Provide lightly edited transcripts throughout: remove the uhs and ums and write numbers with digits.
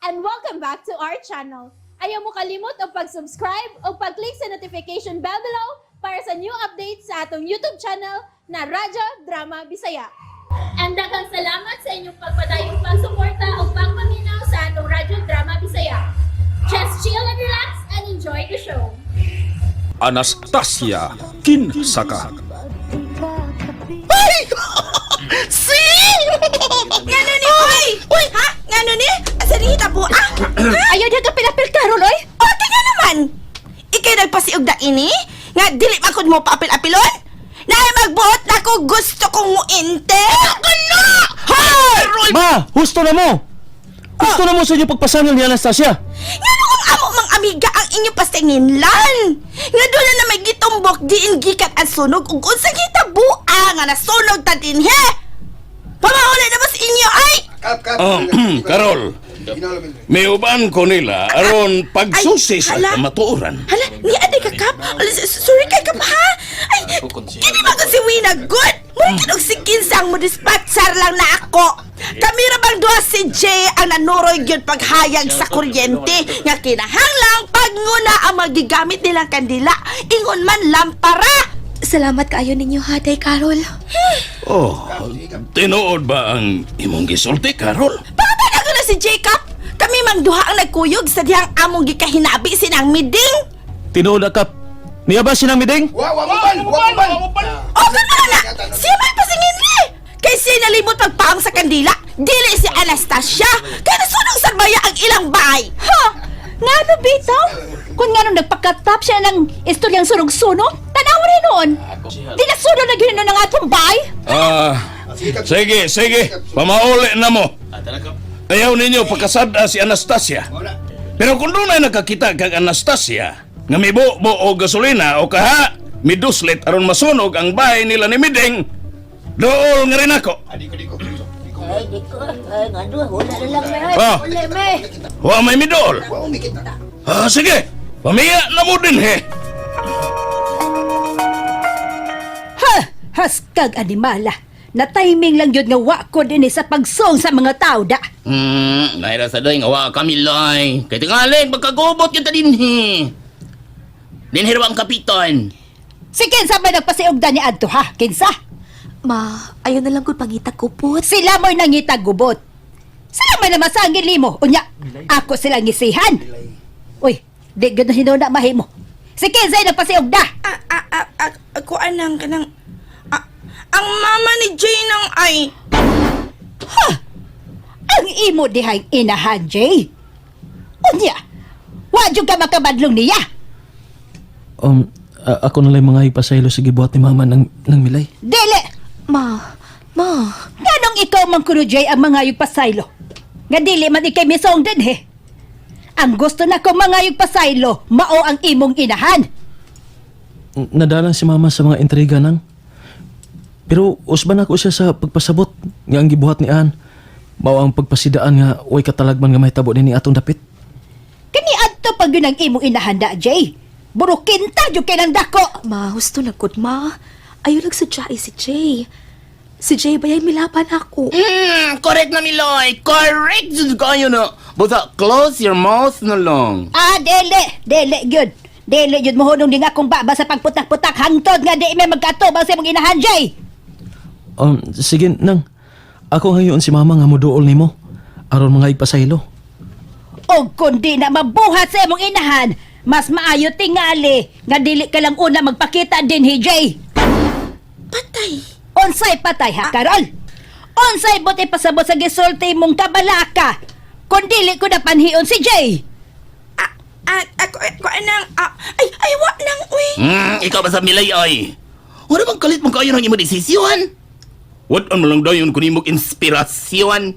and welcome back to our channel. Ayaw mo kalimot o pag-subscribe o pag-click sa notification bell below para sa new updates sa atong YouTube channel na Radyo Drama Bisaya. And daghang salamat sa inyong pagpadayong pagsuporta o pagpaminaw sa atong Radyo Drama Bisaya. Just chill and relax and enjoy the show. Anastasia Kinsaka. Ay! Sing! Ngano ni? Uy! Uy! Ha? Ngano ni? Asa ni hita po? Ayaw niya ka pilapil Carol, oy! Okay nga naman! Ikay nagpasiog na ini? Nga dili makod mo paapil-apilon? Naay magbuot na ko gusto kong muinte! Ako na! Hoy! Ma! Husto na mo! Husto na mo sa inyo pagpasangal ni Anastasia! Ngano kung amo mang amiga ang inyong pastinginlan? Nga doon na may gitumbok diin gikat ang sunog ug unsang hitabua nga nasunog ta din he! Pamauli na ba sa inyo ay? Karol, may uban ko nila aron pagsusi sa hala. kamatuoran. Hala, ni ade ka kap? Sorry kay kap ha? Ay, kini ba ko si Wina good? Mungkin og si Kinsang mo dispatcher lang na ako. Kami ra bang duha si Jay ang nanuroy gyud paghayag sa kuryente nga kinahanglang pagnguna ang magigamit nilang kandila ingon man lampara. Salamat kaayo ninyo, Haday Carol. Oh, tinuod ba ang imong gisulti, Karol? Pagatan ako na si Jacob. Kami mang duha ang nagkuyog sa dihang among gikahinabi sinang miding. Tinuod na kap. Niya ba sinang miding? O, gano'n na! Siya may pasingin ni! Kay siya nalimot pagpaang sa kandila, dili si Anastasia, kaya nasunog sa baya ang ilang bahay. Ha? Nga ano, bitaw? Kung nga nung nagpakatap siya ng istoryang sunog-sunog, tanaw rin noon. Di nasunog na gano'n ng atong bay? Sige, pamauli na mo. Ayaw ninyo pagkasada si Anastasia. Pero kung doon ay nakakita kag Anastasia, nga may buo o gasolina o kaha, miduslit aron masunog ang bahay nila ni Miding, dool nga rin ako. Wa may midol. Sige, pamiya na mo din he. Ha! Haskag animala. Na timing lang yun nga wako din sa pagsong sa mga tao da. Naira sa doy nga wa kami loy. Kay tingalin magkagubot kita dinhi. Dinhiro ang kapitan. Si Kinsa ba nagpasiugda ni Adto ha? Kinsa? Ma, ayaw na lang ko pangita kupot. Sila mo'y nangitag gubot. Sila may namasangin limo. Unya, ako silang ngisihan. Uy, di gano'n hinuna mahimo. Si Kinsa'y nagpasiugda. Ako anang kanang... ang mama ni Jay nang ay... Ha! Ang imo dihang inahan, Jay. Unya, wadyo ka makabadlong niya. Ako na lang mga ipasaylo sa gibuhat ni mama ng milay. Dili! Ma. Nganong ikaw mang kuno, Jay, ang mga pasaylo? Nga dili man ikay misong din, he. Ang gusto na ko mga pasaylo, mao ang imong inahan. Nadalang si mama sa mga intriga nang. Pero usban ako siya sa pagpasabot nga ang gibuhat ni Ann. Mao ang pagpasidaan nga way katalagman nga mahitabo ni atong dapit. Kani adto pag yun ang imong inahanda, Jay. Burukinta jud kay nang dako. Ma, husto na good, ma. Ayaw lang sa si Jay. Si Jay bayay milapan ako. Correct na Miloy. Correct jud kayo na. Buta close your mouth na lang. Dili gyud. Dili gyud mohunong ding akong baba sa pagputak-putak hangtod nga di may magkatubang sa imong inahan, Jay. Sige nang. Ako ngayon si mama nga moduol nimo aron mga ipasaylo. Og kundi na mabuhat sa imong inahan, mas maayo tingali nga dili ka lang una magpakita din, Jay. Patay. Onsay patay ha, Carol? Onsay buti pasabot sa gisulti mong kabalaka kung dili ko na panhion si Jay? Ako anang... Ay, wa nang, uy. Ikaw ba sa Milay ay? Wala bang kalit mong kayo ng imong desisyon? What ang malang dayon kung imong inspirasyon?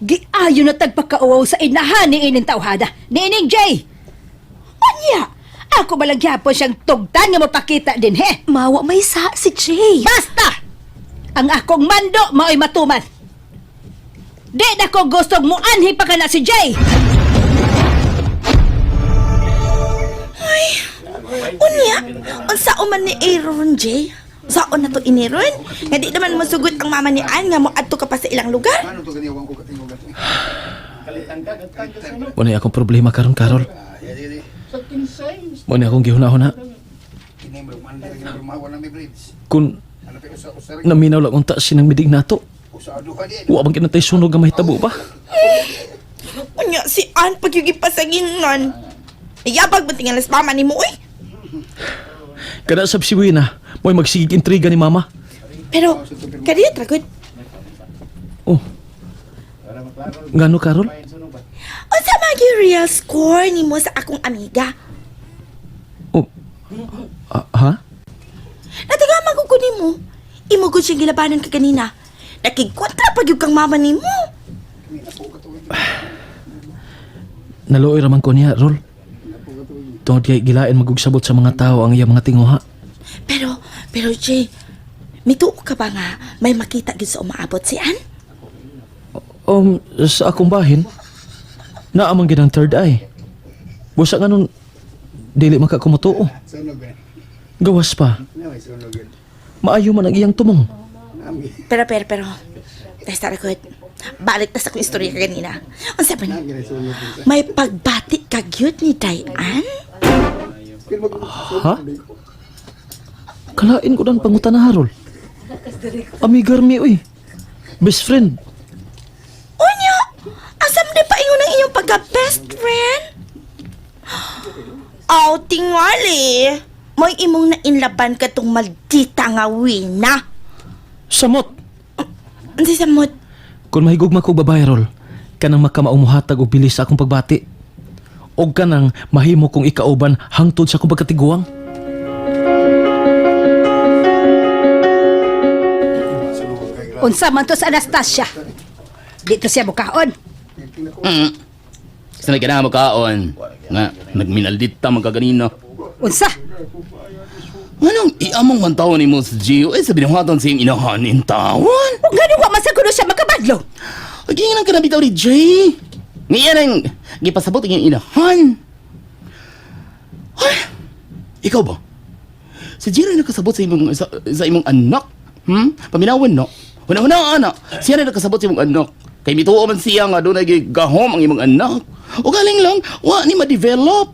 Giayo na tagpakauaw sa inahan ni ining tawhada, ni ining Jay. Anya, ako malagyapon siyang tugtan nga mapakita din, he. Mawa may sa si Jay. Basta! Ang akong mando mao'y matuman. Di na ko gustong muanhi pa ka na si Jay. Unya, unsa man ni Aaron Jay? Saon na to iniron? Nga di naman masugot ang mama ni Ann nga mo adto ka pa sa ilang lugar. Muna akong problema karon Carol. Muna akong gihuna-huna. Kung naminaw lang unta sinang midig nato, wa bang kinatay sunog nga mahitabo ba? Unya si Ann pag yung ipasaginan. Iyabag ba tingalas mama ni mo eh? Kada sab si Wina, mo'y magsigig intriga ni mama. Pero, kadiyot ragod. Oh. Ngano Carol? O sa mga real score ni mo sa akong amiga. Oh. Ha? Natigaman ko kunin mo. Imugod siyang gilabanan ka kanina. Nakigkontra pag yung kang mama ni mo. Naluoy raman ko niya, Rol. Tungod kay gilain magugsabot sa mga tao ang iya mga tinguha. Pero Jay, mituo ka ba nga may makita gid sa umaabot si Ann? Sa akong bahin, naamang ginang third eye. Busa nga nun, dili makakumutuo. Gawas pa. Maayo man ang iyang tumong. Pero, testa ragod. Balik na sa akong istorya ka kanina. Ang sabi na, may pagbati ka gyud ni Dayan? Ha? Kalain ko dan pangutan na Harol. Amigar mi, uy. Best friend. Unya, asam di pa ingon ang iyong pagka-best friend? Aw, tingali. Mo'y imong nainlaban ka tong maldita nga Wina. Samot. Ano si Samot? Kung mahigugma ko babae, Rol, kanang makamaumuhatag o bilis sa akong pagbati. O kanang mahimo kong ikauban hangtod sa akong pagkatiguang. Unsa man to sa Anastasia? Dito siya bukaon. Sa nagkana mo kaon. Nga, nagminaldita man ka ganina. Unsa? Anong iamong man tawon ni mo sa Gio? Eh, sabi ng hatan sa iyong inahanin tawon. O gano'n wa masagulo siya makabadlo. Agingan ang kanabitaw ni Jay. Ngayon ang gipasabot ang iyong inahan. Ay, ikaw ba? Si Jiro ay nakasabot sa imong anak. Paminawan, no? Una-una, anak. Siya na nakasabot sa imong anak. Kay mituo man siya nga doon nagigahom ang imong anak. O galing lang, wa ni ma-develop.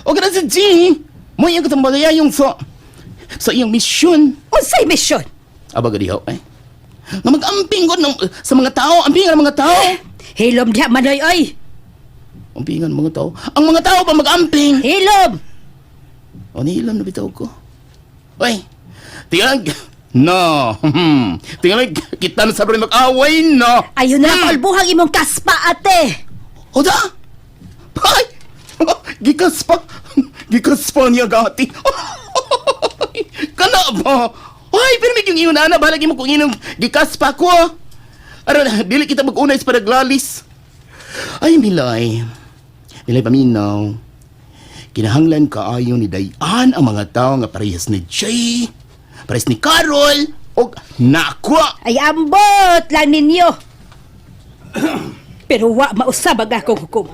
O gana si Jay, mo iyang katambagayayong sa iyang misyon. Unsay misyon? Aba gadiho, eh. Nga mag-amping ko sa mga tao, ampingan ang mga tao. Hilom diha manoy oy. Ampingan ang mga tao. Ang mga tao pa mag-amping. Hilom. O, nihilam na bitaw ko. Uy, tingnan. No. Tingnan kita na sabro mag-away, no. Ayun na lang kalbuhang imong kaspa ate. O da? Ay! Gikas pa niya gati. Kana ba? Ay, pero may yung iyon na, balag mo kung inong gikas pa ko. Aron, dili kita mag-unay sa paraglalis. Ay, Milay. Milay paminaw. Kinahanglan kaayo ni Dayan ang mga tao nga parehas ni Jay, parehas ni Carol, o nakwa. Ay ambot lang ninyo. Pero wa mausabag akong hukom.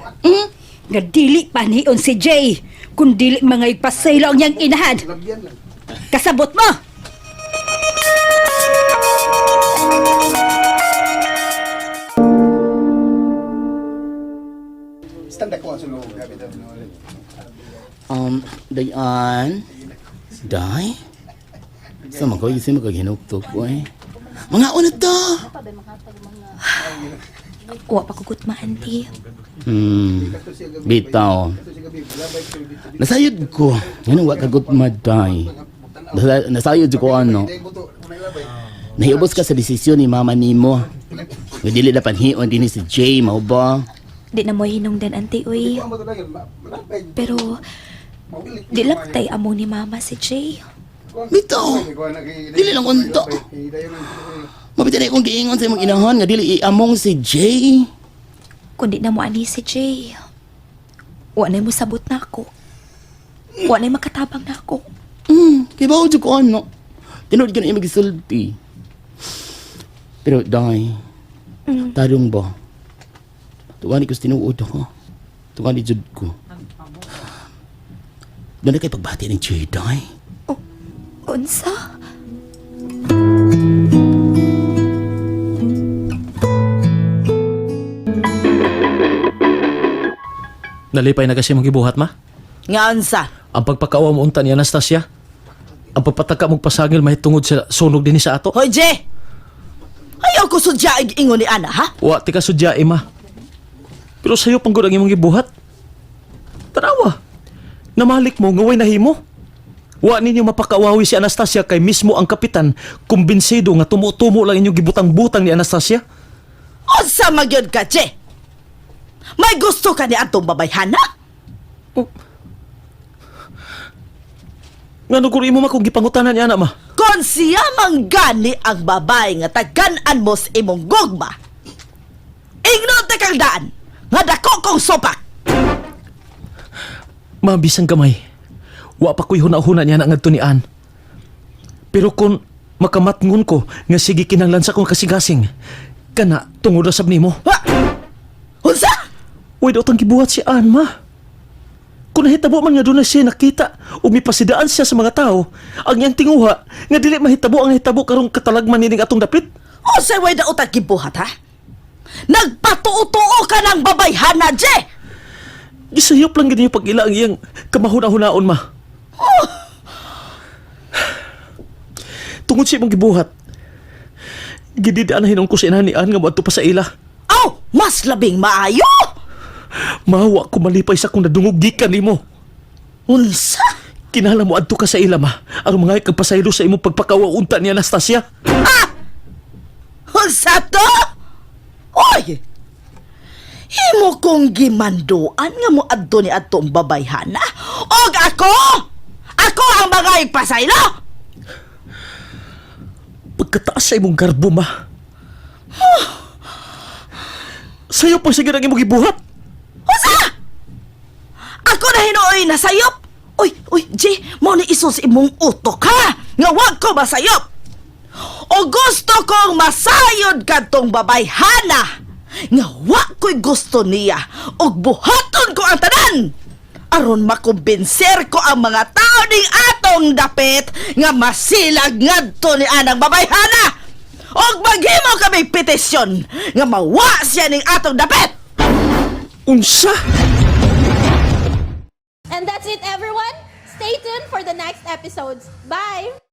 Nga dili panion si Jay, kung dili mga ipasaylo ang niyang inahan. Kasabot mo! Dayan? Day? Sama ko, isi magkaginuktok ko eh. Mga una to! Wa pa kugut maanti. Bitaw. Nasayod ko. Ganun wa kagut maday. Nasayod ko ano. Nahiubos ka sa desisyon ni mama nimo. Nga dili na panhion din si Jay, mao ba? Di na mo hinungdan anti uy. Pero di lang tay amo ni mama si Jay. Bitaw. Dili lang unto. Mabita na akong giingon sa imong inahan nga dili iamong si Jay. Kundi na mo ani si Jay. Wa na mo sabot na ako. Wa na makatabang na ako. Kaya ba ko ano? Tinood ka na imong gisulti. Pero, Day, tarong ba? Tuwani ko sa tinuod ako. Tuwani jud ko. Doon na kayo pagbati ng Jay, Day. Unsa? Nalipay na kasi mong gibuhat, ma? Nga unsa? Ang pagpakaawa mo unta ni Anastasia, ang pagpataka mong pasagil mahitungod sa sunog din sa ato. Hoy, Jay! Ayaw ko sudya ingon ni Ana, ha? Wa ti ka sudyae, ma. Pero sa'yo pang ang imong gibuhat. Tanawa. Namalik mo, ngaway nahimo. Wa ninyo mapakawawi si Anastasia kay mismo ang kapitan kumbinsido nga tumo-tumo lang inyong gibutang-butang ni Anastasia. Unsa magyod ka, Jay? May gusto ka ni atong babayhana? Ngano kung imo makong gipangutanan niya na, ma? Kung siya manggani ang babae nga tagan-an mo sa imong gugma, ingnon ta kang daan, nga dako kong sopak. Mabisang gamay. Wa pa ko'y huna-huna niya na ngadto ni Ann. Pero kung makamatngon ko nga sige kinahanglan sa kong kasigasing, kana tungod ra sab nimo. Ha? Unsa? Uy, daw tang gibuhat si Ann, ma. Kung nahitabo man nga doon na siya nakita o may pasidaan siya sa mga tao, ang iyang tinguha nga dili mahitabo ang nahitabo karong katalagman nining atong dapit. Unsa way daot ang gibuhat, ha? Nagpatuo-tuo ka ng babayhana, Jay! Gisayop lang ganyan yung pag-ila ang iyang kamahuna-hunaon, ma. Tungod sa imong gibuhat, gididaan ko sa inahan ni Ann nga moadto pa sa ila. Aw! Mas labing maayo! Mahawa ko malipay sa kung nadungog gikan nimo. Unsa? Kinahanglan mo adto ka sa ila, ma. Aron mga kagpasaylo sa imong pagpakawaunta ni Anastasia. Ha? Unsa to? Oy! Imo kong gimanduan nga mo adto ni atong babayhana? Og ako? Ako ang mga ipasaylo? Pagkataas sa imong garbo, ma. Sayo pa sige ang imong gibuhat. Unsa? Ako na hinuoy na sayop? Uy, Jay, mo ni isos imong utok, ha? Nga wag ko masayop! O gusto kong masayod kadtong babayhana nga wag ko'y gusto niya og buhaton ko ang tanan aron makumbinser ko ang mga tao ning atong dapit nga masilag ngadto ni anang babayhana og maghimo kami petisyon nga mawa siya ning atong dapit. Unsa? And that's it, everyone. Stay tuned for the next episodes. Bye!